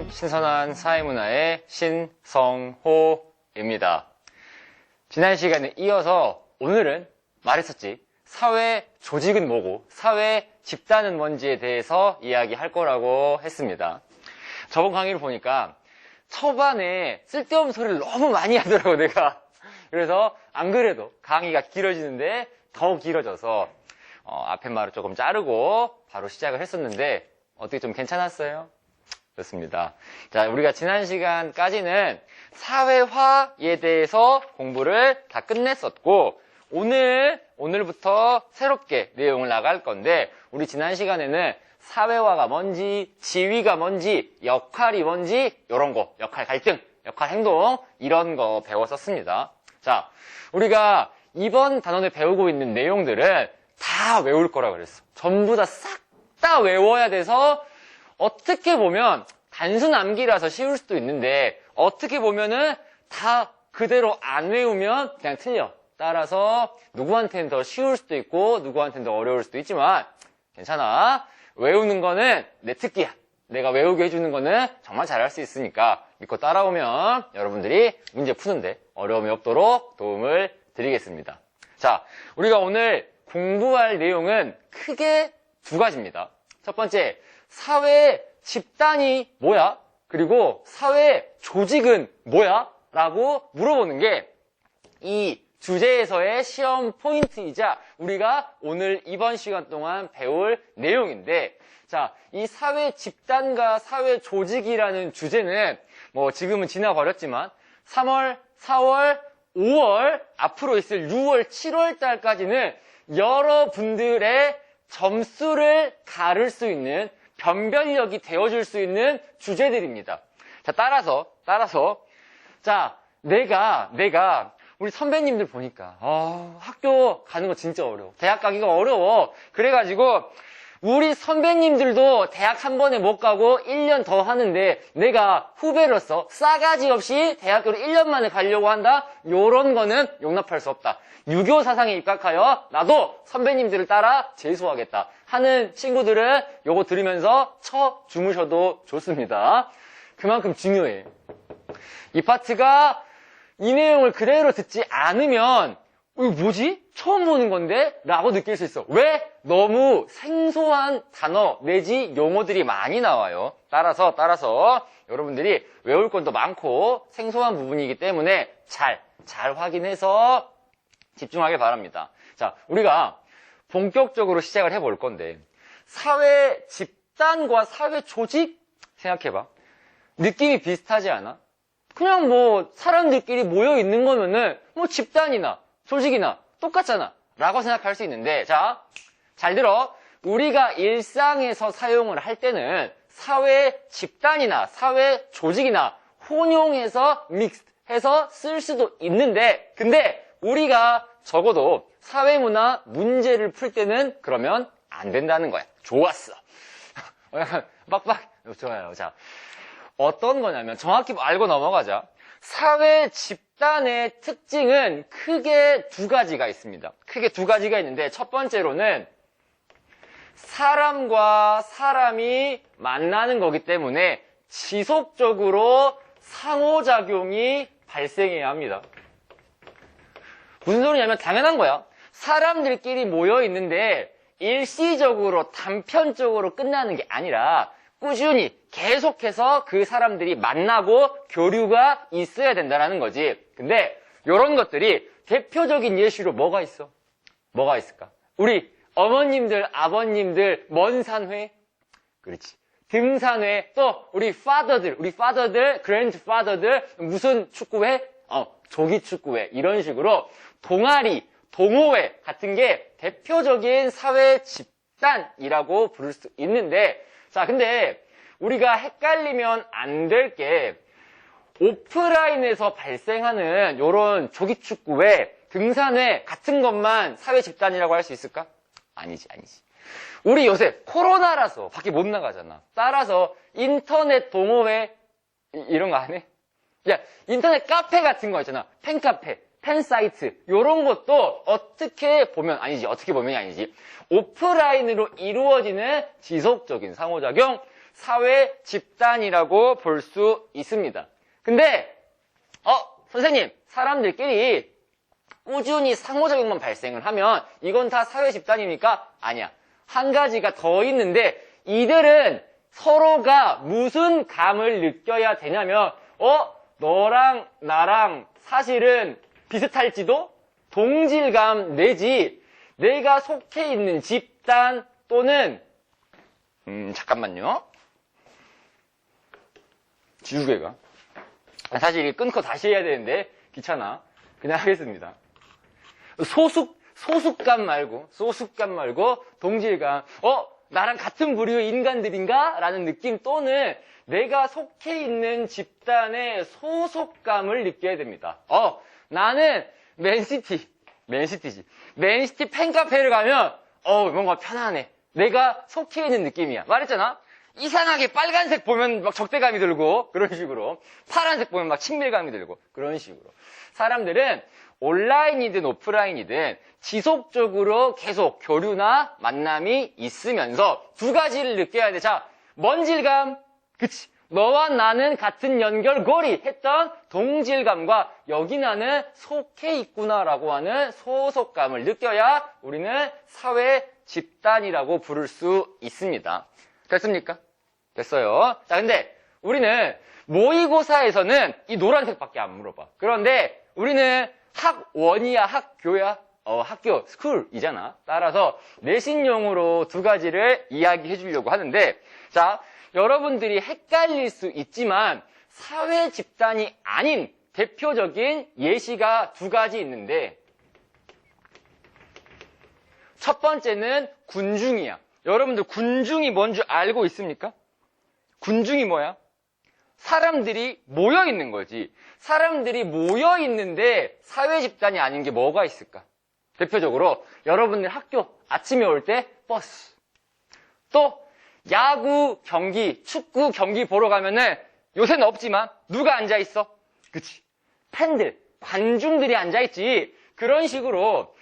신선한 사회문화의 신성호입니다. 지난 시간에 이어서 오늘은 말했었지. 사회 조직은 뭐고 사회 집단은 뭔지에 대해서 이야기할 거라고 했습니다. 저번 강의를 보니까 초반에 쓸데없는 소리를 너무 많이 하더라고 내가. 그래서 안 그래도 강의가 길어지는데 더 길어져서 앞에 말을 조금 자르고 바로 시작을 했었는데 어떻게 좀 괜찮았어요? 좋습니다. 자, 우리가 지난 시간까지는 사회화에 대해서 공부를 다 끝냈었고 오늘부터 새롭게 내용을 나갈 건데 우리 지난 시간에는 사회화가 뭔지, 지위가 뭔지, 역할이 뭔지 이런 거, 역할 갈등, 역할 행동 이런 거 배웠었습니다. 자, 우리가 이번 단원에 배우고 있는 내용들은 다 외울 거라 그랬어. 전부 다 싹 다 외워야 돼서 어떻게 보면 단순 암기라서 쉬울 수도 있는데 어떻게 보면은 다 그대로 안 외우면 그냥 틀려. 따라서 누구한테는 더 쉬울 수도 있고 누구한테는 더 어려울 수도 있지만 괜찮아. 외우는 거는 내 특기야. 내가 외우게 해주는 거는 정말 잘할 수 있으니까 믿고 따라오면 여러분들이 문제 푸는데 어려움이 없도록 도움을 드리겠습니다. 자, 우리가 오늘 공부할 내용은 크게 두 가지입니다. 첫 번째, 사회 집단이 뭐야? 그리고 사회 조직은 뭐야? 라고 물어보는 게 이 주제에서의 시험 포인트이자 우리가 오늘 이번 시간 동안 배울 내용인데, 자, 이 사회 집단과 사회 조직이라는 주제는 뭐 지금은 지나버렸지만 3월, 4월, 5월, 앞으로 있을 6월, 7월 달까지는 여러분들의 점수를 가를 수 있는 변별력이 되어줄 수 있는 주제들입니다. 자, 따라서 자, 내가 우리 선배님들 보니까 학교 가는 거 진짜 어려워. 대학 가기가 어려워. 그래가지고 우리 선배님들도 대학 한 번에 못 가고 1년 더 하는데 내가 후배로서 싸가지 없이 대학교를 1년 만에 가려고 한다? 요런 거는 용납할 수 없다. 유교 사상에 입각하여 나도 선배님들을 따라 재수하겠다 하는 친구들은 요거 들으면서 주무셔도 좋습니다. 그만큼 중요해. 이 파트가 이 내용을 그대로 듣지 않으면 이거 뭐지? 처음 보는 건데? 라고 느낄 수 있어. 왜? 너무 생소한 단어 내지 용어들이 많이 나와요. 따라서 여러분들이 외울 것도 많고 생소한 부분이기 때문에 잘 확인해서 집중하길 바랍니다. 자, 우리가 본격적으로 시작을 해볼 건데 사회 집단과 사회 조직 생각해봐. 느낌이 비슷하지 않아? 그냥 뭐 사람들끼리 모여 있는 거면은 뭐 집단이나 조직이나 똑같잖아 라고 생각할 수 있는데, 자, 잘 들어. 우리가 일상에서 사용을 할 때는 사회 집단이나 사회 조직이나 혼용해서 믹스해서 쓸 수도 있는데, 근데 우리가 적어도 사회문화 문제를 풀 때는 그러면 안 된다는 거야. 좋았어. 빡빡. 좋아요. 자, 어떤 거냐면 정확히 알고 넘어가자. 사회 집단의 특징은 크게 두 가지가 있습니다. 크게 두 가지가 있는데 첫 번째로는 사람과 사람이 만나는 거기 때문에 지속적으로 상호작용이 발생해야 합니다. 무슨 소리냐면 당연한 거야. 사람들끼리 모여 있는데 일시적으로 단편적으로 끝나는 게 아니라 꾸준히 계속해서 그 사람들이 만나고 교류가 있어야 된다는 거지. 근데 이런 것들이 대표적인 예시로 뭐가 있어? 뭐가 있을까? 우리 어머님들, 아버님들 먼 산회? 그렇지. 등산회. 또 우리 파더들, 그랜드파더들 무슨 축구회? 조기 축구회. 이런 식으로 동아리, 동호회 같은 게 대표적인 사회 집단이라고 부를 수 있는데, 자, 근데 우리가 헷갈리면 안 될 게 오프라인에서 발생하는 요런 조기축구회, 등산회 같은 것만 사회 집단이라고 할 수 있을까? 아니지. 우리 요새 코로나라서 밖에 못 나가잖아. 따라서 인터넷 동호회 이런 거 안 해? 야, 인터넷 카페 같은 거 있잖아. 팬카페, 팬사이트 요런 것도 어떻게 보면 아니지. 오프라인으로 이루어지는 지속적인 상호작용, 사회 집단이라고 볼 수 있습니다. 근데 선생님, 사람들끼리 꾸준히 상호작용만 발생을 하면 이건 다 사회 집단입니까? 아니야. 한 가지가 더 있는데 이들은 서로가 무슨 감을 느껴야 되냐면 너랑 나랑 사실은 비슷할지도 동질감 내지 내가 속해 있는 집단 또는 잠깐만요. 지우개가 사실 이게 끊고 다시 해야 되는데 귀찮아. 그냥 하겠습니다. 소속감 말고 동질감. 나랑 같은 부류의 인간들인가? 라는 느낌 또는 내가 속해 있는 집단의 소속감을 느껴야 됩니다. 나는 맨시티지. 맨시티 팬카페를 가면 뭔가 편안해. 내가 속해 있는 느낌이야. 말했잖아? 이상하게 빨간색 보면 막 적대감이 들고 그런 식으로 파란색 보면 막 친밀감이 들고 그런 식으로 사람들은 온라인이든 오프라인이든 지속적으로 계속 교류나 만남이 있으면서 두 가지를 느껴야 돼. 자, 뭔 질감? 그치. 너와 나는 같은 연결고리 했던 동질감과 여기 나는 속해 있구나라고 하는 소속감을 느껴야 우리는 사회 집단이라고 부를 수 있습니다. 됐습니까? 됐어요. 자, 근데 우리는 모의고사에서는 이 노란색밖에 안 물어봐. 그런데 우리는 학원이야, 학교야? 학교, 스쿨이잖아. 따라서 내신용으로 두 가지를 이야기해 주려고 하는데, 자, 여러분들이 헷갈릴 수 있지만 사회 집단이 아닌 대표적인 예시가 두 가지 있는데 첫 번째는 군중이야. 여러분들 군중이 뭔 줄 알고 있습니까? 군중이 뭐야? 사람들이 모여 있는 거지. 사람들이 모여 있는데 사회 집단이 아닌 게 뭐가 있을까? 대표적으로 여러분들 학교 아침에 올 때 버스, 또 야구 경기, 축구 경기 보러 가면은 요새는 없지만 누가 앉아 있어? 그치? 팬들, 관중들이 앉아 있지. 그런 식으로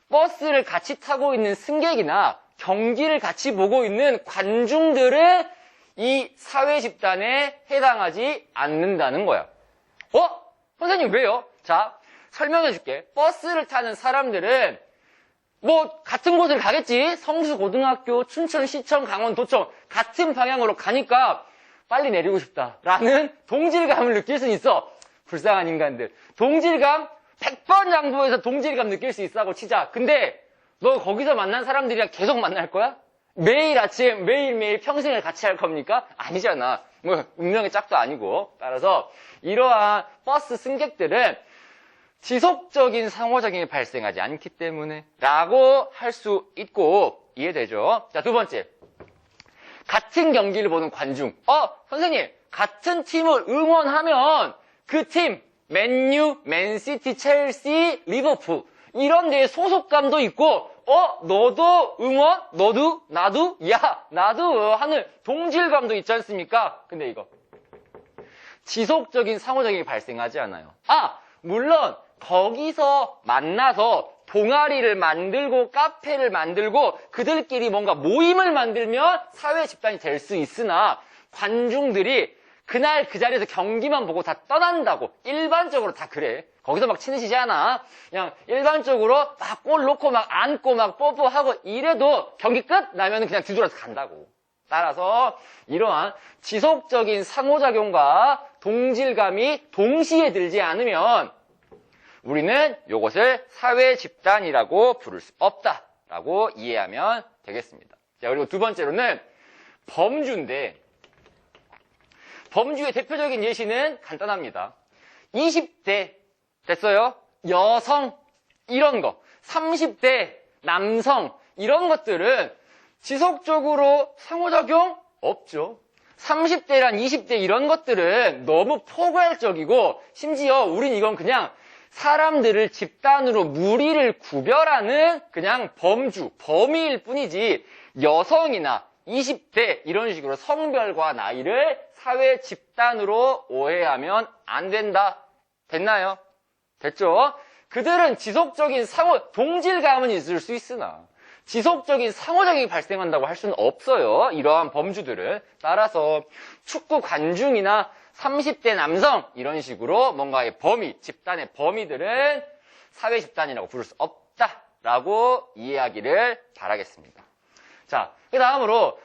버스를 같이 타고 있는 승객이나 경기를 같이 보고 있는 관중들은 이 사회 집단에 해당하지 않는다는 거야. 선생님 왜요? 자, 설명해 줄게. 버스를 타는 사람들은 뭐 같은 곳을 가겠지. 성수고등학교, 춘천시청, 강원도청 같은 방향으로 가니까 빨리 내리고 싶다라는 동질감을 느낄 수 있어. 불쌍한 인간들. 동질감 100번 양보해서 동질감 느낄 수 있다고 치자. 근데 너 거기서 만난 사람들이랑 계속 만날 거야? 매일 아침, 매일매일 평생을 같이 할 겁니까? 아니잖아. 뭐 운명의 짝도 아니고. 따라서 이러한 버스 승객들은 지속적인 상호작용이 발생하지 않기 때문에 라고 할 수 있고 이해되죠? 자, 두 번째. 같은 경기를 보는 관중. 선생님, 같은 팀을 응원하면 그 팀, 맨유, 맨시티, 첼시, 리버풀 이런 데에 소속감도 있고 너도 응원? 너도? 나도? 야, 나도 하는 동질감도 있지 않습니까? 근데 이거 지속적인 상호작용이 발생하지 않아요. 물론 거기서 만나서 동아리를 만들고 카페를 만들고 그들끼리 뭔가 모임을 만들면 사회 집단이 될 수 있으나 관중들이 그날 그 자리에서 경기만 보고 다 떠난다고. 일반적으로 다 그래. 거기서 막 친해지지 않아. 그냥 일반적으로 막 골 놓고 막 안고 막 뽀뽀하고 이래도 경기 끝 나면 그냥 뒤돌아서 간다고. 따라서 이러한 지속적인 상호작용과 동질감이 동시에 들지 않으면 우리는 이것을 사회 집단이라고 부를 수 없다라고 이해하면 되겠습니다. 자, 그리고 두 번째로는 범주인데 범주의 대표적인 예시는 간단합니다. 20대 됐어요? 여성 이런 거 30대 남성 이런 것들은 지속적으로 상호작용 없죠. 30대랑 20대 이런 것들은 너무 포괄적이고 심지어 우린 이건 그냥 사람들을 집단으로 무리를 구별하는 그냥 범주, 범위일 뿐이지 여성이나 20대 이런 식으로 성별과 나이를 사회 집단으로 오해하면 안 된다. 됐나요? 됐죠? 그들은 지속적인 상호, 동질감은 있을 수 있으나 지속적인 상호작용이 발생한다고 할 수는 없어요. 이러한 범주들은. 따라서 축구 관중이나 30대 남성 이런 식으로 뭔가의 범위, 집단의 범위들은 사회 집단이라고 부를 수 없다라고 이해하기를 바라겠습니다. 자, 그 다음으로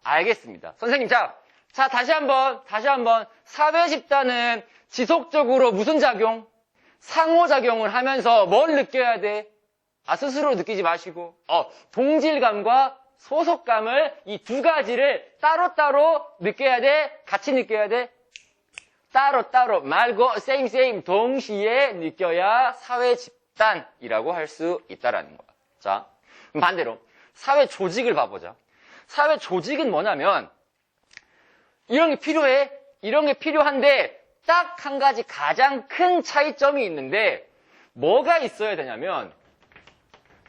알겠습니다. 선생님, 자, 다시 한번 사회 집단은 지속적으로 무슨 작용? 상호작용을 하면서 뭘 느껴야 돼? 스스로 느끼지 마시고 동질감과 소속감을 이 두 가지를 따로따로 느껴야 돼? 같이 느껴야 돼? 따로따로 말고 same 동시에 느껴야 사회 집단이라고 할 수 있다라는 거야. 자, 그럼 반대로 사회 조직을 봐보자. 사회 조직은 뭐냐면 이런 게 필요해. 이런 게 필요한데 딱 한 가지 가장 큰 차이점이 있는데 뭐가 있어야 되냐면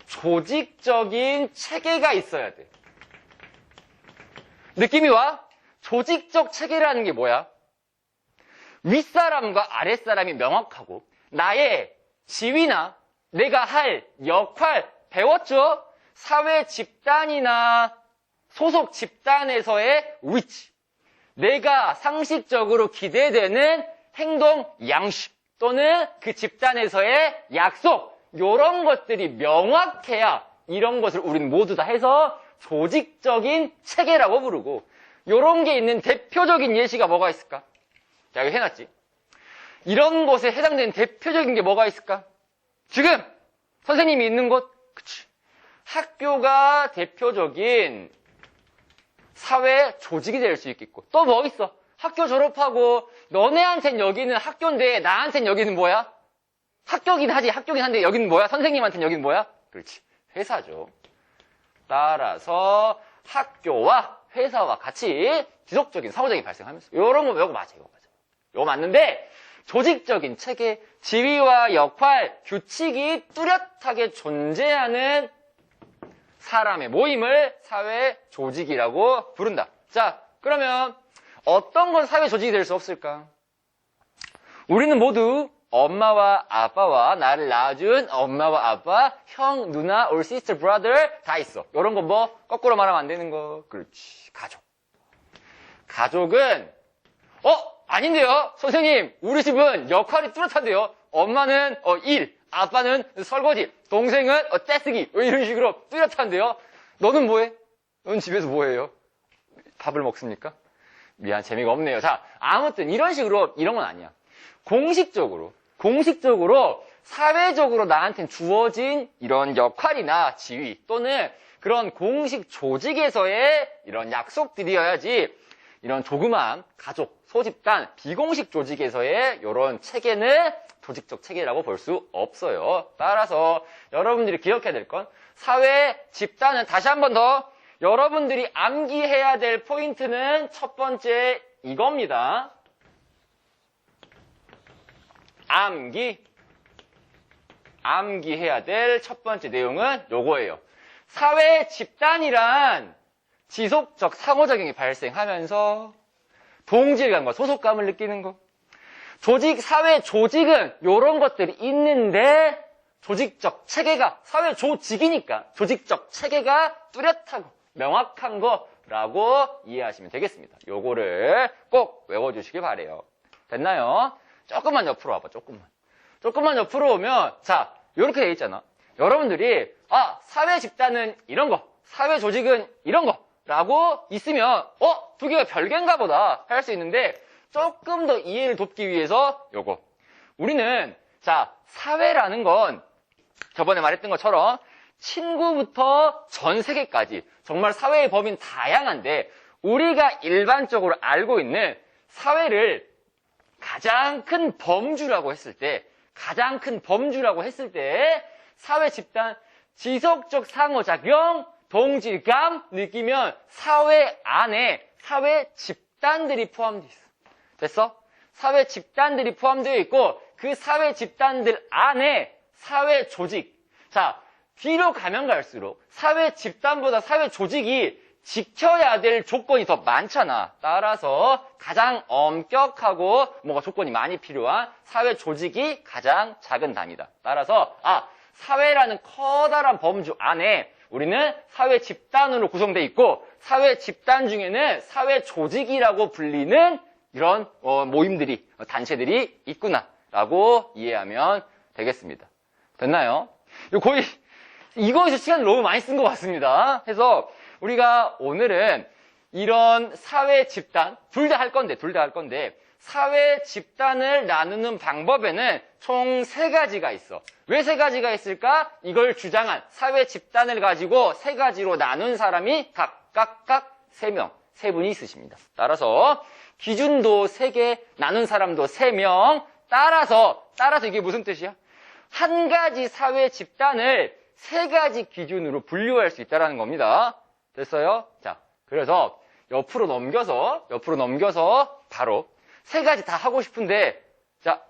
조직적인 체계가 있어야 돼. 느낌이 와? 조직적 체계라는 게 뭐야? 윗사람과 아랫사람이 명확하고 나의 지위나 내가 할 역할 배웠죠? 사회 집단이나 소속 집단에서의 위치, 내가 상식적으로 기대되는 행동 양식 또는 그 집단에서의 약속, 이런 것들이 명확해야 이런 것을 우리는 모두 다 해서 조직적인 체계라고 부르고, 이런 게 있는 대표적인 예시가 뭐가 있을까? 자, 여기 해놨지. 이런 것에 해당되는 대표적인 게 뭐가 있을까? 지금 선생님이 있는 곳, 그치? 학교가 대표적인 사회 조직이 될 수 있겠고, 또 뭐 있어? 학교 졸업하고 너네한텐 여기는 학교인데 나한텐 여기는 뭐야? 학교긴 한데 여기는 뭐야? 선생님한테는 여기는 뭐야? 그렇지, 회사죠. 따라서 학교와 회사와 같이 지속적인 상호작용이 발생하면서 이런 거 외우고 맞아, 이거 맞아. 이거 맞는데 조직적인 체계, 지위와 역할, 규칙이 뚜렷하게 존재하는 사람의 모임을 사회 조직이라고 부른다. 자, 그러면 어떤 건 사회 조직이 될 수 없을까? 우리는 모두 엄마와 아빠와 나를 낳아준 엄마와 아빠, 형, 누나, or sister, brother 다 있어. 이런 거 뭐 거꾸로 말하면 안 되는 거. 그렇지, 가족. 가족은 아닌데요? 선생님, 우리 집은 역할이 뚜렷한데요? 엄마는 일, 아빠는 설거지, 동생은 떼쓰기, 이런 식으로 뚜렷한데요? 너는 뭐해? 너는 집에서 뭐해요? 밥을 먹습니까? 미안, 재미가 없네요. 자, 아무튼 이런 식으로 이런 건 아니야. 공식적으로 사회적으로 나한테는 주어진 이런 역할이나 지위 또는 그런 공식 조직에서의 이런 약속들이어야지 이런 조그마한 가족, 소집단, 비공식 조직에서의 이런 체계는 조직적 체계라고 볼 수 없어요. 따라서 여러분들이 기억해야 될 건 사회 집단은 다시 한 번 더 여러분들이 암기해야 될 포인트는 첫 번째 이겁니다. 암기해야 될 첫 번째 내용은 요거예요. 사회 집단이란 지속적 상호작용이 발생하면서 동질감과 소속감을 느끼는 것. 사회 조직은 이런 것들이 있는데 조직적 체계가, 사회 조직이니까 조직적 체계가 뚜렷하고 명확한 거라고 이해하시면 되겠습니다. 요거를 꼭 외워주시길 바래요. 됐나요? 조금만 옆으로 와봐, 조금만 옆으로 오면, 자, 요렇게 돼 있잖아. 여러분들이, 사회 집단은 이런 거, 사회 조직은 이런 거, 라고 있으면, 두 개가 별개인가 보다 할 수 있는데, 조금 더 이해를 돕기 위해서 요거. 우리는, 자, 사회라는 건 저번에 말했던 것처럼 친구부터 전 세계까지 정말 사회의 범위는 다양한데 우리가 일반적으로 알고 있는 사회를 가장 큰 범주라고 했을 때 사회 집단, 지속적 상호작용, 동질감 느끼면 사회 안에 사회 집단들이 포함되어 있어. 됐어? 사회 집단들이 포함되어 있고 그 사회 집단들 안에 사회 조직. 자, 뒤로 가면 갈수록 사회 집단보다 사회 조직이 지켜야 될 조건이 더 많잖아. 따라서 가장 엄격하고 뭐가 조건이 많이 필요한 사회 조직이 가장 작은 단위다. 따라서 사회라는 커다란 범주 안에 우리는 사회 집단으로 구성되어 있고 사회 집단 중에는 사회 조직이라고 불리는 이런 모임들이, 단체들이 있구나라고 이해하면 되겠습니다. 됐나요? 거의 이거에서 시간을 너무 많이 쓴 것 같습니다. 그래서 우리가 오늘은 이런 사회 집단, 둘 다 할 건데 사회 집단을 나누는 방법에는 총 3가지가 있어. 왜 3가지가 있을까? 이걸 주장한 사회 집단을 가지고 3가지로 나눈 사람이 각각 3명, 3분이 있으십니다. 따라서 기준도 3개, 나눈 사람도 3명, 따라서 이게 무슨 뜻이야? 한 가지 사회 집단을 3가지 기준으로 분류할 수 있다는 겁니다. 됐어요? 자, 그래서 옆으로 넘겨서 바로 3가지 다 하고 싶은데, 자,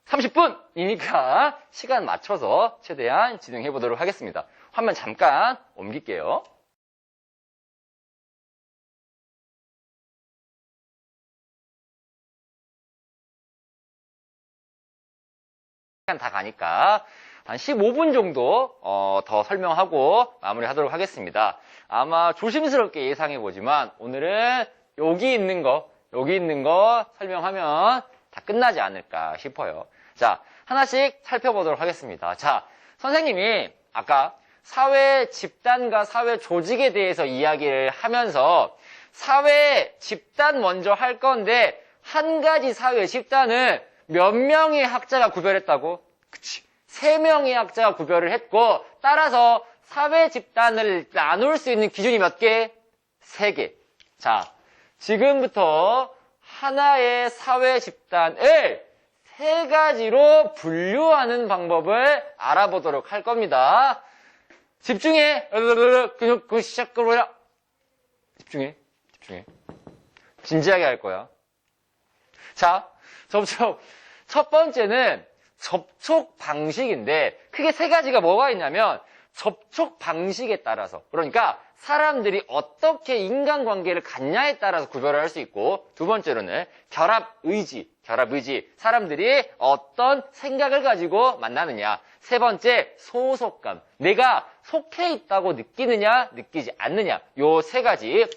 30분이니까 시간 맞춰서 최대한 진행해 보도록 하겠습니다. 화면 잠깐 옮길게요. 시간 다 가니까 한 15분 정도 더 설명하고 마무리하도록 하겠습니다. 아마 조심스럽게 예상해 보지만 오늘은 여기 있는 거 설명하면 다 끝나지 않을까 싶어요. 자, 하나씩 살펴보도록 하겠습니다. 자, 선생님이 아까 사회 집단과 사회 조직에 대해서 이야기를 하면서 사회 집단 먼저 할 건데 한 가지 사회 집단은 몇 명의 학자가 구별했다고? 그치. 3명의 학자가 구별을 했고 따라서 사회 집단을 나눌 수 있는 기준이 몇 개? 3개. 자, 지금부터 하나의 사회 집단을 3가지로 분류하는 방법을 알아보도록 할 겁니다. 집중해. 그 시작으로야. 집중해. 진지하게 할 거야. 자, 첫 번째는 접촉 방식인데 크게 3가지가 뭐가 있냐면 접촉 방식에 따라서, 그러니까 사람들이 어떻게 인간관계를 갖냐에 따라서 구별을 할 수 있고, 두 번째로는 결합의지. 사람들이 어떤 생각을 가지고 만나느냐. 세 번째, 소속감. 내가 속해 있다고 느끼느냐, 느끼지 않느냐. 요 3가지.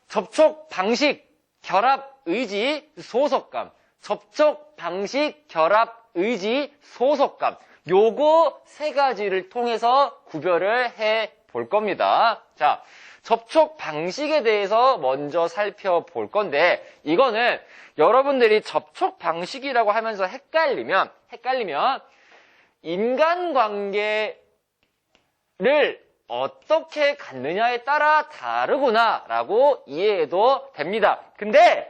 접촉 방식, 결합의지, 소속감. 접촉 방식, 결합의지, 소속감. 요거 3가지를 통해서 구별을 해 볼 겁니다. 자, 접촉 방식에 대해서 먼저 살펴볼 건데, 이거는 여러분들이 접촉 방식이라고 하면서 헷갈리면 인간관계를 어떻게 갖느냐에 따라 다르구나라고 이해해도 됩니다. 근데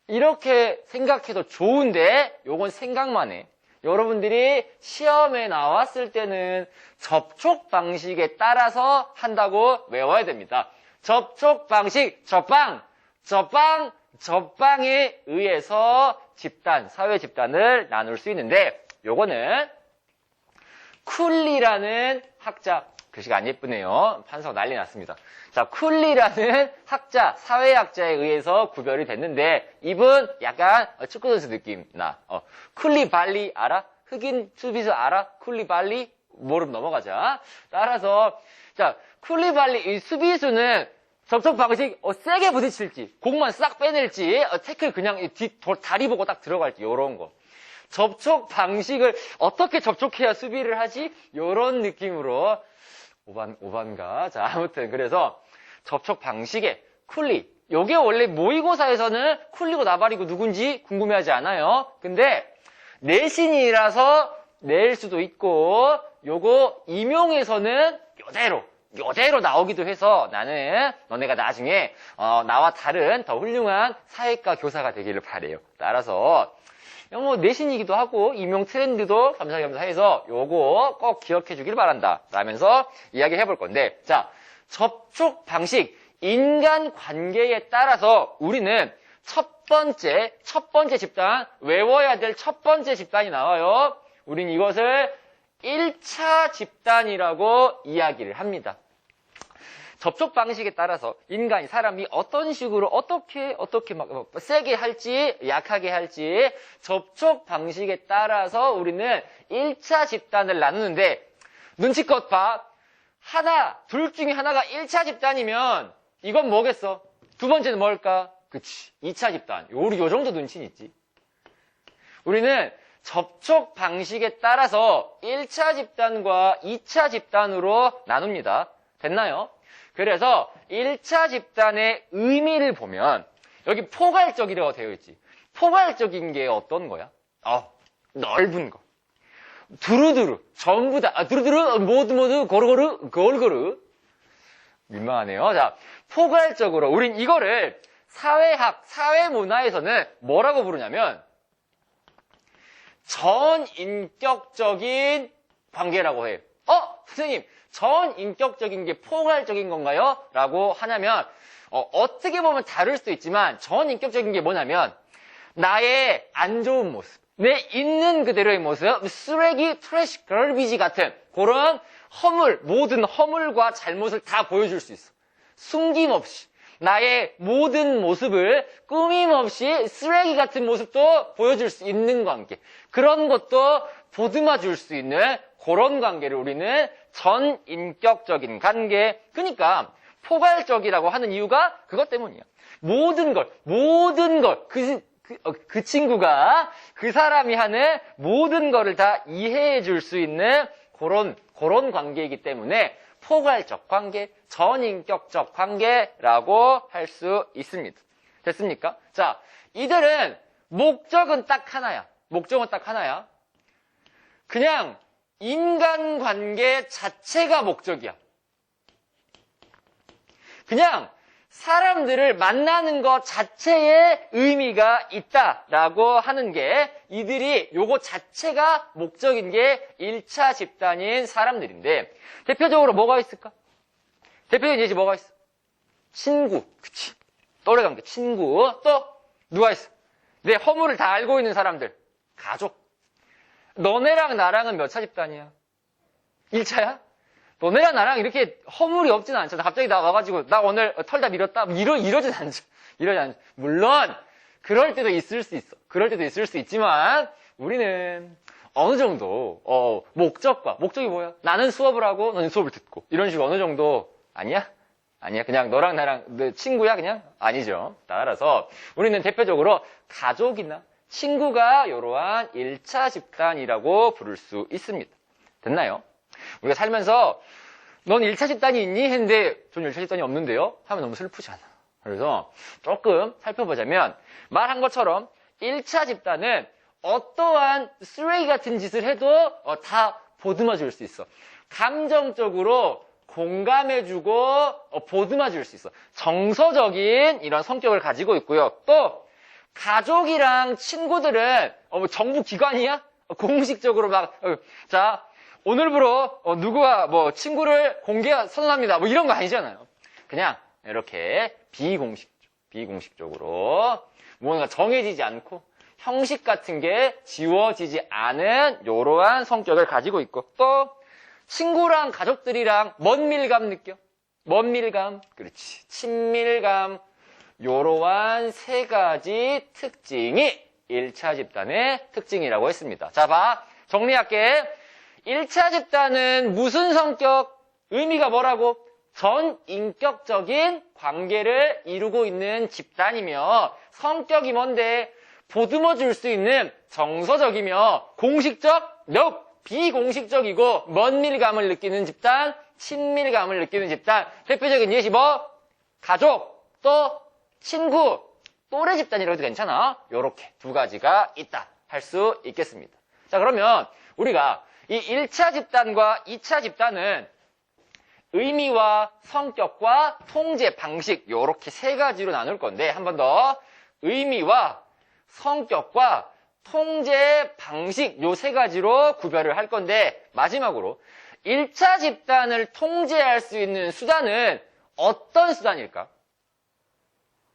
이렇게 생각해도 좋은데 요건 생각만 해. 여러분들이 시험에 나왔을 때는 접촉 방식에 따라서 한다고 외워야 됩니다. 접촉 방식, 접방에 의해서 집단, 사회 집단을 나눌 수 있는데 요거는 쿨리라는 학자, 글씨가 안 예쁘네요. 판서 난리 났습니다. 자, 쿨리라는 학자, 사회학자에 의해서 구별이 됐는데 이분 약간 축구 선수 느낌 나. 쿨리발리 알아? 흑인 수비수 알아? 쿨리발리? 모르면 넘어가자. 따라서 자, 쿨리발리 이 수비수는 접촉 방식 세게 부딪힐지, 공만 싹 빼낼지, 태클 그냥 다리 보고 딱 들어갈지 요런 거. 접촉 방식을 어떻게 접촉해야 수비를 하지? 요런 느낌으로 오반가. 자, 아무튼 그래서 접촉 방식의 쿨리. 요게 원래 모의고사에서는 쿨리고 나발이고 누군지 궁금해하지 않아요. 근데 내신이라서 낼 수도 있고 요거 임용에서는 요대로 나오기도 해서 나는 너네가 나중에 나와 다른 더 훌륭한 사회과 교사가 되기를 바래요. 따라서 뭐 내신이기도 하고 임용 트렌드도 겸사겸사 해서 요거 꼭 기억해 주길 바란다 라면서 이야기 해볼 건데, 자, 접촉 방식, 인간관계에 따라서 우리는 첫 번째 집단, 외워야 될 첫 번째 집단이 나와요. 우린 이것을 1차 집단이라고 이야기를 합니다. 접촉 방식에 따라서 인간이, 사람이 어떤 식으로 어떻게 막 세게 할지 약하게 할지 접촉 방식에 따라서 우리는 1차 집단을 나누는데 눈치껏 봐. 둘 중에 하나가 1차 집단이면 이건 뭐겠어? 두 번째는 뭘까? 그치, 2차 집단. 우리 요 정도 눈치는 있지. 우리는 접촉 방식에 따라서 1차 집단과 2차 집단으로 나눕니다. 됐나요? 그래서 1차 집단의 의미를 보면 여기 포괄적이라고 되어 있지. 포괄적인 게 어떤 거야? 넓은 거. 두루두루, 전부 다, 두루두루, 모두, 고루고루, 골고루. 민망하네요. 자, 포괄적으로, 우린 이거를 사회학, 사회문화에서는 뭐라고 부르냐면, 전인격적인 관계라고 해요. 선생님, 전인격적인 게 포괄적인 건가요? 라고 하냐면, 어떻게 보면 다를 수도 있지만, 전인격적인 게 뭐냐면, 나의 안 좋은 모습, 내 있는 그대로의 모습, 쓰레기, 트래시, 걸비지 같은 그런 모든 허물과 잘못을 다 보여줄 수 있어. 숨김없이. 나의 모든 모습을 꾸밈없이 쓰레기 같은 모습도 보여줄 수 있는 관계. 그런 것도 보듬어 줄 수 있는 그런 관계를 우리는 전인격적인 관계. 그러니까 포괄적이라고 하는 이유가 그것 때문이야. 모든 걸, 그 친구가 그 사람이 하는 모든 거를 다 이해해 줄 수 있는 그런 관계이기 때문에 포괄적 관계, 전인격적 관계라고 할 수 있습니다. 됐습니까? 자, 이들은 목적은 딱 하나야. 그냥 인간관계 자체가 목적이야. 그냥 사람들을 만나는 것 자체에 의미가 있다라고 하는 게 이들이 요거 자체가 목적인 게 1차 집단인 사람들인데 대표적으로 뭐가 있을까? 대표적인 예시 뭐가 있어? 친구, 그치? 또래관계, 친구. 또 누가 있어? 내 허물을 다 알고 있는 사람들, 가족. 너네랑 나랑은 몇 차 집단이야? 1차야? 너네랑 나랑 이렇게 허물이 없지는 않잖아. 갑자기 나 와가지고 나 오늘 털 다 밀었다? 이러진 않죠. 물론 그럴 때도 있을 수 있어. 그럴 때도 있을 수 있지만 우리는 어느 정도 목적이 뭐야? 나는 수업을 하고 너는 수업을 듣고 이런 식으로 어느 정도 아니야? 그냥 너랑 나랑 내 친구야 그냥? 아니죠. 따라서 우리는 대표적으로 가족이나 친구가 이러한 1차 집단이라고 부를 수 있습니다. 됐나요? 우리가 살면서 넌 1차 집단이 있니? 했는데 저는 1차 집단이 없는데요? 하면 너무 슬프잖아. 그래서 조금 살펴보자면 말한 것처럼 1차 집단은 어떠한 쓰레기 같은 짓을 해도 다 보듬어 줄 수 있어. 감정적으로 공감해주고 보듬어 줄 수 있어. 정서적인 이런 성격을 가지고 있고요. 또 가족이랑 친구들은 정부 기관이야? 공식적으로 자 오늘부로 누구와 친구를 공개 선언합니다. 이런 거 아니잖아요. 그냥 이렇게 비공식적으로 뭔가 정해지지 않고 형식 같은 게 지워지지 않은 이러한 성격을 가지고 있고 또 친구랑 가족들이랑 먼밀감 느껴. 먼밀감, 그렇지. 친밀감, 이러한 세 가지 특징이 1차 집단의 특징이라고 했습니다. 자, 봐. 정리할게. 1차 집단은 무슨 성격? 의미가 뭐라고? 전인격적인 관계를 이루고 있는 집단이며 성격이 뭔데? 보듬어 줄 수 있는 정서적이며 공식적? No! 비공식적이고 먼밀감을 느끼는 집단, 친밀감을 느끼는 집단. 대표적인 예시 가족, 또 친구, 또래 집단이라고 해도 괜찮아. 요렇게 두 가지가 있다 할 수 있겠습니다. 자, 그러면 우리가 이 1차 집단과 2차 집단은 의미와 성격과 통제 방식 요렇게 세 가지로 나눌 건데 한 번 더 의미와 성격과 통제 방식 요 세 가지로 구별을 할 건데 마지막으로 1차 집단을 통제할 수 있는 수단은 어떤 수단일까?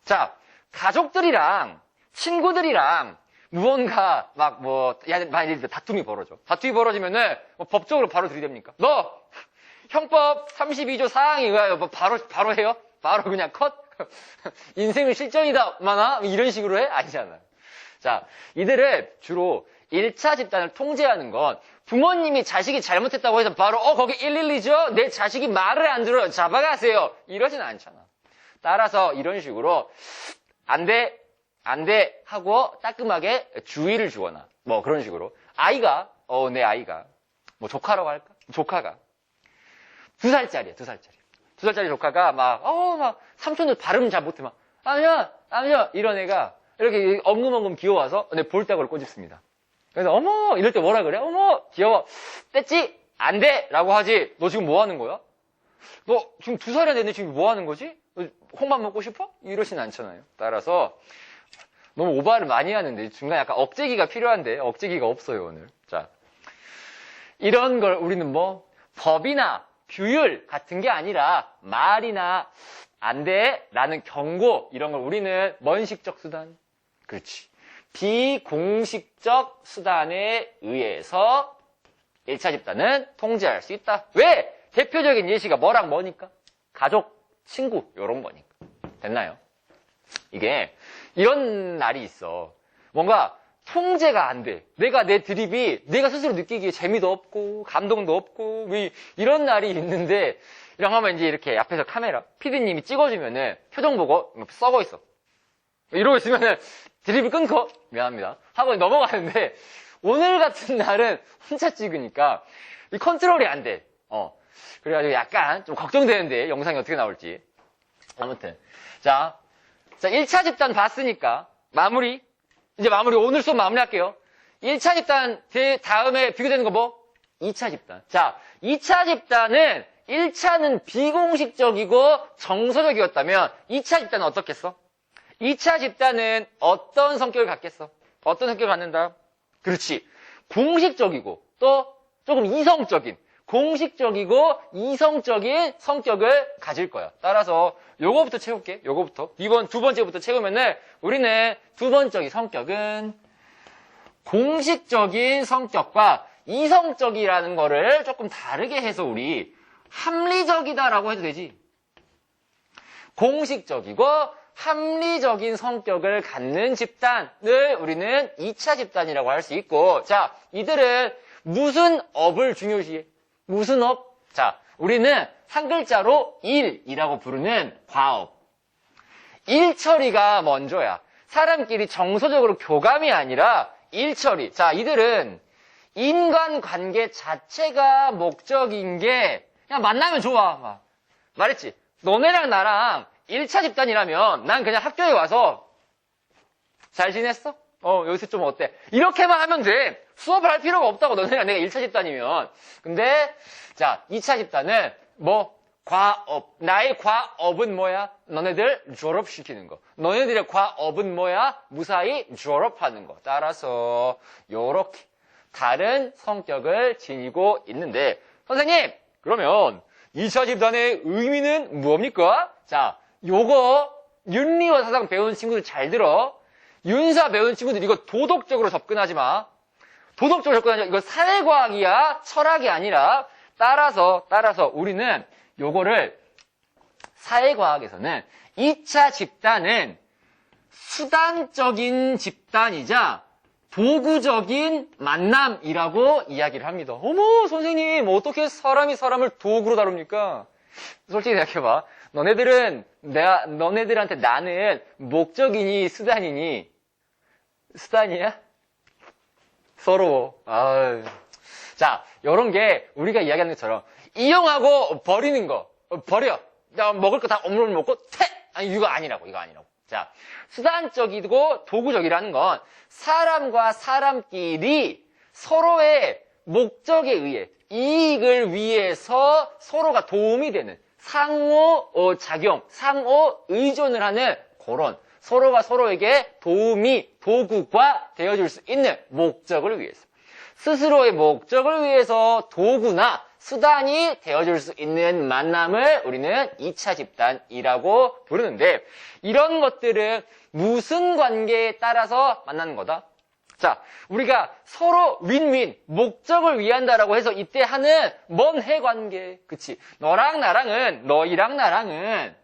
자, 가족들이랑 친구들이랑 무언가 만일 다툼이 벌어져. 다툼이 벌어지면은 법적으로 바로 들이댑니까? 너 형법 32조 4항이 이거예요. 뭐 바로 해요? 바로 그냥 컷? 인생은 실전이다, 마나? 이런 식으로 해? 아니잖아. 자, 이들을 주로 1차 집단을 통제하는 건 부모님이 자식이 잘못했다고 해서 바로 거기 112죠? 내 자식이 말을 안 들어요. 잡아가세요. 이러진 않잖아. 따라서 이런 식으로 안 돼 하고 따끔하게 주의를 주거나 뭐 그런 식으로 아이가 내 아이가 뭐 조카라고 할까? 조카가 2살짜리야. 2살짜리 조카가 막 삼촌들 발음 잘 못해 막 아니야 이런 애가 이렇게 엉금엉금 귀여워서 내 볼따구를 꼬집습니다. 그래서 어머 이럴 때 뭐라 그래? 어머 귀여워. 뗐지? 안 돼! 라고 하지. 너 지금 뭐 하는 거야? 너 지금 2살이나 됐는데 지금 뭐 하는 거지? 너 콩밥 먹고 싶어? 이러진 않잖아요. 따라서 너무 오바를 많이 하는데 중간에 약간 억제기가 필요한데 억제기가 없어요 오늘. 자, 이런 걸 우리는 뭐 법이나 규율 같은 게 아니라 말이나 안 돼 라는 경고 이런 걸 우리는 원식적 수단, 그렇지, 비공식적 수단에 의해서 1차 집단은 통제할 수 있다. 왜? 대표적인 예시가 뭐랑 뭐니까? 가족, 친구 이런 거니까. 됐나요? 이게 이런 날이 있어. 뭔가 통제가 안 돼. 내 드립이 내가 스스로 느끼기에 재미도 없고 감동도 없고 이런 날이 있는데 이런 하면 이제 이렇게 앞에서 카메라 PD님이 찍어주면은 표정 보고 썩어 있어. 이러고 있으면은 드립을 끊고 미안합니다 하고 넘어가는데 오늘 같은 날은 혼자 찍으니까 이 컨트롤이 안 돼. 그래가지고 약간 좀 걱정되는데 영상이 어떻게 나올지. 아무튼 자 1차 집단 봤으니까 마무리. 이제 오늘 수업 마무리할게요. 1차 집단 다음에 비교되는 거 뭐? 2차 집단. 자, 2차 집단은 1차는 비공식적이고 정서적이었다면 2차 집단은 어떻겠어? 2차 집단은 어떤 성격을 갖겠어? 어떤 성격을 갖는다? 그렇지. 공식적이고 또 조금 이성적인, 공식적이고 이성적인 성격을 가질 거야. 따라서 요거부터 채울게. 요거부터. 이번 두 번째부터 채우면은 우리는 두 번째 성격은 공식적인 성격과 이성적이라는 거를 조금 다르게 해서 우리 합리적이다라고 해도 되지. 공식적이고 합리적인 성격을 갖는 집단을 우리는 2차 집단이라고 할 수 있고, 자, 이들은 무슨 업을 중요시해? 무슨 업? 자, 우리는 한 글자로 일이라고 부르는 과업. 일 처리가 먼저야. 사람끼리 정서적으로 교감이 아니라 일 처리. 자, 이들은 인간관계 자체가 목적인 게 그냥 만나면 좋아. 말했지. 너네랑 나랑 1차 집단이라면 난 그냥 학교에 와서 잘 지냈어? 여기서 좀 어때? 이렇게만 하면 돼. 수업을 할 필요가 없다고, 너네랑 내가 1차 집단이면. 근데 자, 2차 집단은 뭐? 과업. 나의 과업은 뭐야? 너네들 졸업시키는 거. 너네들의 과업은 뭐야? 무사히 졸업하는 거. 따라서 요렇게 다른 성격을 지니고 있는데, 선생님, 그러면 2차 집단의 의미는 뭡니까? 자, 요거 윤리와 사상 배운 친구들 잘 들어. 윤사 배운 친구들 이거 도덕적으로 접근하지 마. 도덕적으로 접근하지 마. 이거 사회과학이야, 철학이 아니라. 따라서 우리는 요거를 사회과학에서는 2차 집단은 수단적인 집단이자 도구적인 만남이라고 이야기를 합니다. 어머, 선생님, 어떻게 사람이 사람을 도구로 다룹니까? 솔직히 생각해봐. 너네들한테 나는 목적이니 수단이니? 수단이야? 서러워. 자, 요런 게 우리가 이야기하는 것처럼 이용하고 버리는 거. 버려. 먹을 거 다 오므로 먹고 퇴! 아니, 이거 아니라고. 자, 수단적이고 도구적이라는 건 사람과 사람끼리 서로의 목적에 의해 이익을 위해서 서로가 도움이 되는 상호작용, 상호 의존을 하는 그런 서로가 서로에게 도구가 되어줄 수 있는 목적을 위해서, 스스로의 목적을 위해서 도구나 수단이 되어줄 수 있는 만남을 우리는 2차 집단이라고 부르는데, 이런 것들은 무슨 관계에 따라서 만나는 거다? 자, 우리가 서로 윈윈, 목적을 위한다라고 해서 이때 하는 먼 해관계. 그치? 너희랑 나랑은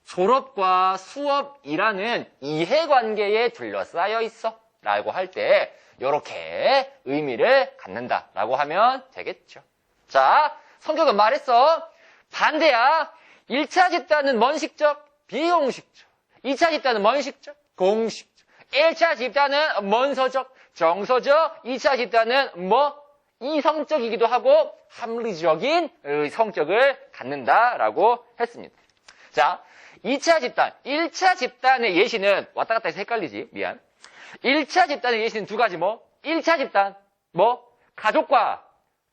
졸업과 수업이라는 이해관계에 둘러싸여 있어. 라고 할 때, 요렇게 의미를 갖는다라고 하면 되겠죠. 자, 성격은 말했어. 반대야. 1차 집단은 먼식적, 비공식적. 2차 집단은 먼식적, 공식적. 1차 집단은 먼서적, 정서적. 2차 집단은 이성적이기도 하고 합리적인 성격을 갖는다라고 했습니다. 자, 2차 집단, 1차 집단의 예시는 왔다 갔다 해서 헷갈리지. 미안. 1차 집단의 예시는 두 가지 1차 집단, 가족과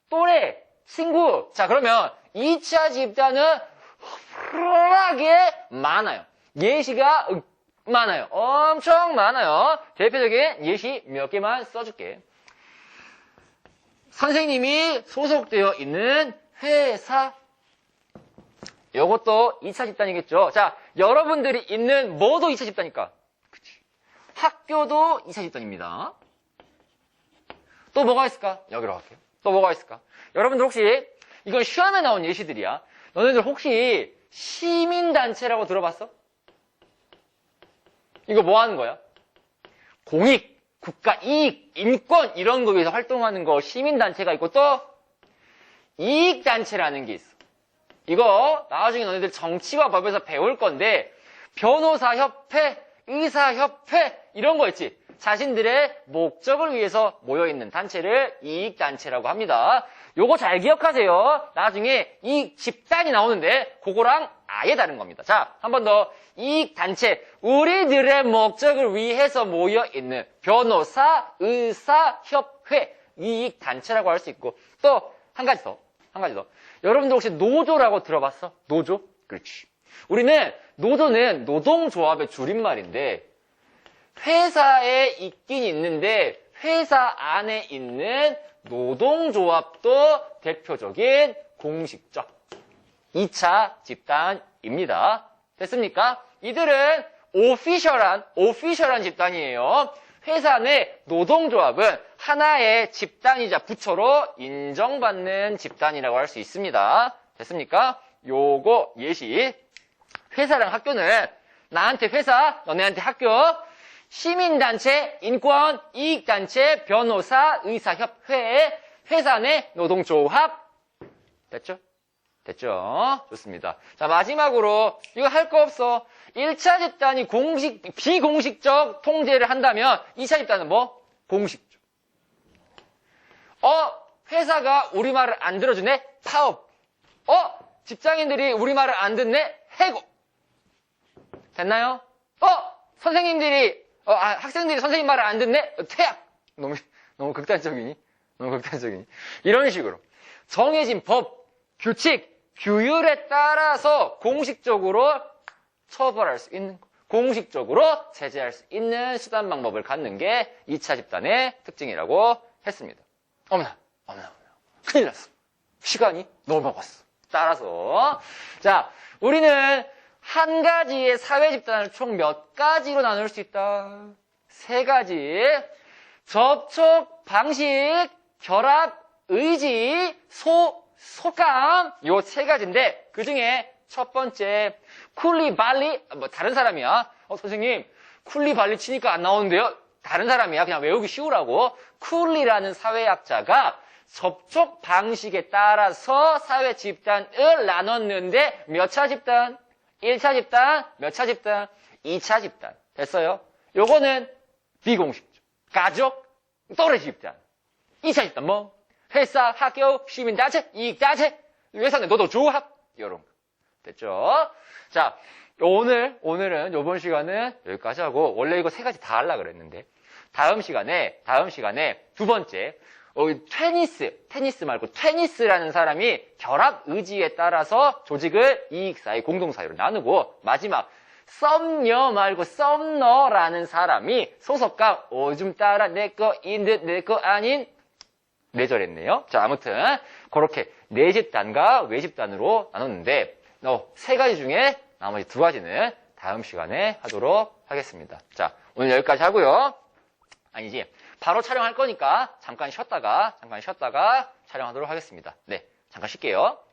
또래, 친구. 자, 그러면 2차 집단은 훌하게 많아요. 예시가 많아요. 엄청 많아요. 대표적인 예시 몇 개만 써줄게. 선생님이 소속되어 있는 회사. 이것도 2차 집단이겠죠. 자, 여러분들이 있는 뭐도 2차 집단이니까. 그치. 학교도 2차 집단입니다. 또 뭐가 있을까? 여기로 갈게요. 또 뭐가 있을까? 여러분들 혹시, 이건 시험에 나온 예시들이야. 너네들 혹시 시민단체라고 들어봤어? 이거 뭐 하는 거야? 공익, 국가 이익, 인권 이런 거에 위해서 활동하는 거 시민단체가 있고 또 이익단체라는 게 있어. 이거 나중에 너네들 정치와 법에서 배울 건데 변호사협회, 의사협회 이런 거 있지. 자신들의 목적을 위해서 모여있는 단체를 이익단체라고 합니다. 요거 잘 기억하세요. 나중에 이익 집단이 나오는데 그거랑 아예 다른 겁니다. 자, 한 번 더. 이익단체, 우리들의 목적을 위해서 모여있는 변호사, 의사, 협회, 이익단체라고 할 수 있고 또 한 가지 더. 여러분들 혹시 노조라고 들어봤어? 노조? 그렇지. 우리는 노조는 노동조합의 줄임말인데 회사에 있긴 있는데 회사 안에 있는 노동조합도 대표적인 공식적 2차 집단입니다. 됐습니까? 이들은 오피셜한 집단이에요. 회사 내 노동조합은 하나의 집단이자 부처로 인정받는 집단이라고 할 수 있습니다. 됐습니까? 요거 예시. 회사랑 학교는 나한테 회사, 너네한테 학교, 시민단체, 인권, 이익단체, 변호사, 의사협회, 회사 내 노동조합. 됐죠? 좋습니다. 자, 마지막으로, 이거 할 거 없어. 1차 집단이 비공식적 통제를 한다면, 2차 집단은 공식적. 회사가 우리 말을 안 들어주네? 파업. 직장인들이 우리 말을 안 듣네? 해고. 됐나요? 학생들이 선생님 말을 안 듣네? 퇴학. 너무 극단적이니? 이런 식으로. 정해진 법, 규칙, 규율에 따라서 공식적으로 처벌할 수 있는, 공식적으로 제재할 수 있는 수단 방법을 갖는 게 2차 집단의 특징이라고 했습니다. 어머나. 큰일 났어. 시간이 너무 먹었어. 따라서. 자, 우리는 한 가지의 사회 집단을 총 몇 가지로 나눌 수 있다? 3가지. 접촉, 방식, 결합, 의지, 속감. 요 3가지인데, 그 중에 첫 번째, 쿨리발리, 다른 사람이야. 선생님, 쿨리발리 치니까 안 나오는데요? 다른 사람이야. 그냥 외우기 쉬우라고. 쿨리라는 사회학자가 접촉 방식에 따라서 사회 집단을 나눴는데, 몇 차 집단? 1차 집단, 몇 차 집단? 2차 집단. 됐어요? 요거는 비공식적. 가족, 또래 집단. 2차 집단 회사, 학교, 시민단체, 이익단체, 회사는 노동조합. 요런 거. 됐죠? 자, 오늘은 요번 시간은 여기까지 하고, 원래 이거 3가지 다 하려고 그랬는데, 다음 시간에 두 번째, 테니스 말고 테니스라는 사람이 결합 의지에 따라서 조직을 이익사회, 공동사회로 나누고, 마지막, 썸녀 말고 썸너라는 사람이 소속감, 오줌 따라 내꺼인 듯 내꺼 아닌, 내절했네요. 자, 아무튼, 그렇게 내집단과 외집단으로 나눴는데, 3가지 중에 나머지 2가지는 다음 시간에 하도록 하겠습니다. 자, 오늘 여기까지 하고요. 아니지. 바로 촬영할 거니까 잠깐 쉬었다가 촬영하도록 하겠습니다. 네, 잠깐 쉴게요.